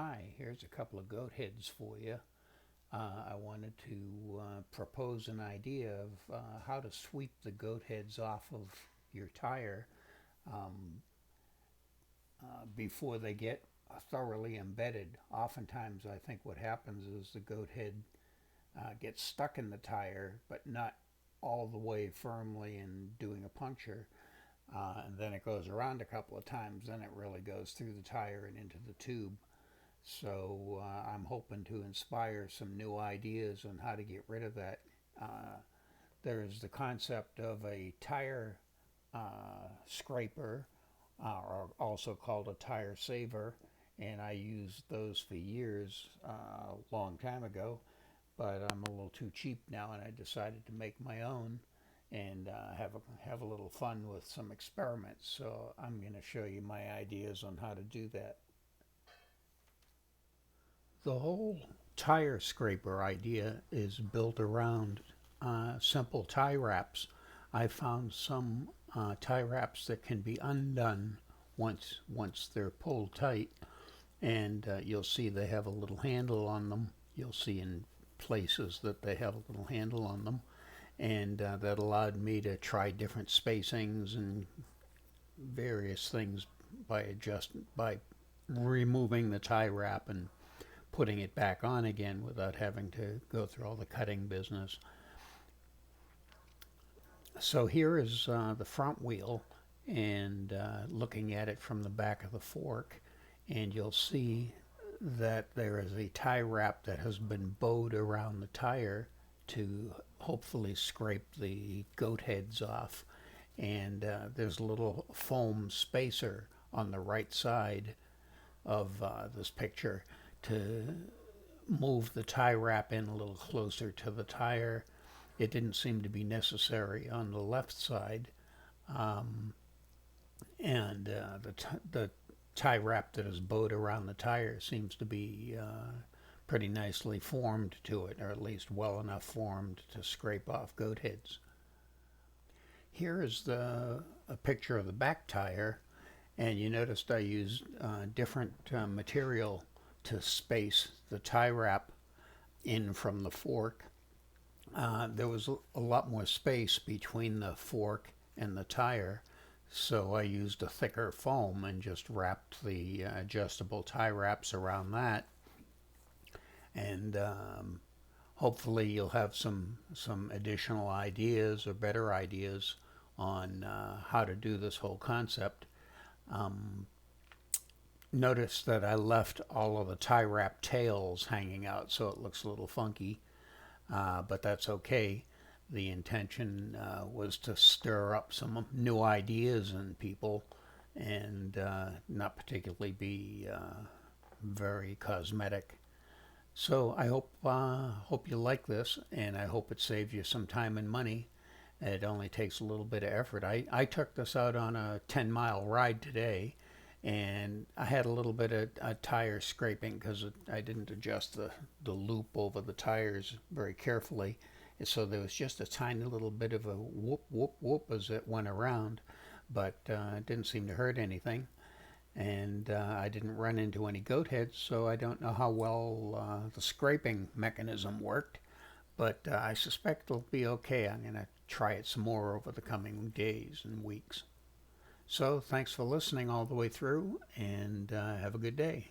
Hi, here's a couple of goat heads for you. I wanted to propose an idea of how to sweep the goat heads off of your tire before they get thoroughly embedded. Oftentimes, I think what happens is the goat head gets stuck in the tire, but not all the way firmly and doing a puncture. And then it goes around a couple of times, then it really goes through the tire and into the tube. So I'm hoping to inspire some new ideas on how to get rid of that. There's the concept of a tire scraper, or also called a tire saver, and I used those for years, a long time ago, but I'm a little too cheap now, and I decided to make my own and have a little fun with some experiments. So I'm going to show you my ideas on how to do that. The whole tire scraper idea is built around simple tie wraps. I found some tie wraps that can be undone once they're pulled tight, and you'll see they have a little handle on them. You'll see in places that they have a little handle on them, and that allowed me to try different spacings and various things by removing the tie wrap and putting it back on again without having to go through all the cutting business. So here is the front wheel, and looking at it from the back of the fork, and you'll see that there is a tie wrap that has been bowed around the tire to hopefully scrape the goat heads off. And there's a little foam spacer on the right side of this picture to move the tie wrap in a little closer to the tire. It didn't seem to be necessary on the left side, and the tie wrap that is bowed around the tire seems to be pretty nicely formed to it, or at least well enough formed to scrape off goat heads. Here is a picture of the back tire, and you noticed I used different material to space the tie wrap in from the fork. There was a lot more space between the fork and the tire, so I used a thicker foam and just wrapped the adjustable tie wraps around that. And hopefully you'll have some additional ideas or better ideas on how to do this whole concept. Notice that I left all of the tie wrap tails hanging out, so it looks a little funky, but that's okay. The intention was to stir up some new ideas in people, and not particularly be very cosmetic. So I hope you like this, and I hope it saves you some time and money. It only takes a little bit of effort. I took this out on a 10-mile ride today, and I had a little bit of tire scraping because I didn't adjust the loop over the tires very carefully. And so there was just a tiny little bit of a whoop, whoop, whoop as it went around, but it didn't seem to hurt anything. And I didn't run into any goat heads, so I don't know how well the scraping mechanism worked, but I suspect it'll be okay. I'm going to try it some more over the coming days and weeks. So thanks for listening all the way through, and have a good day.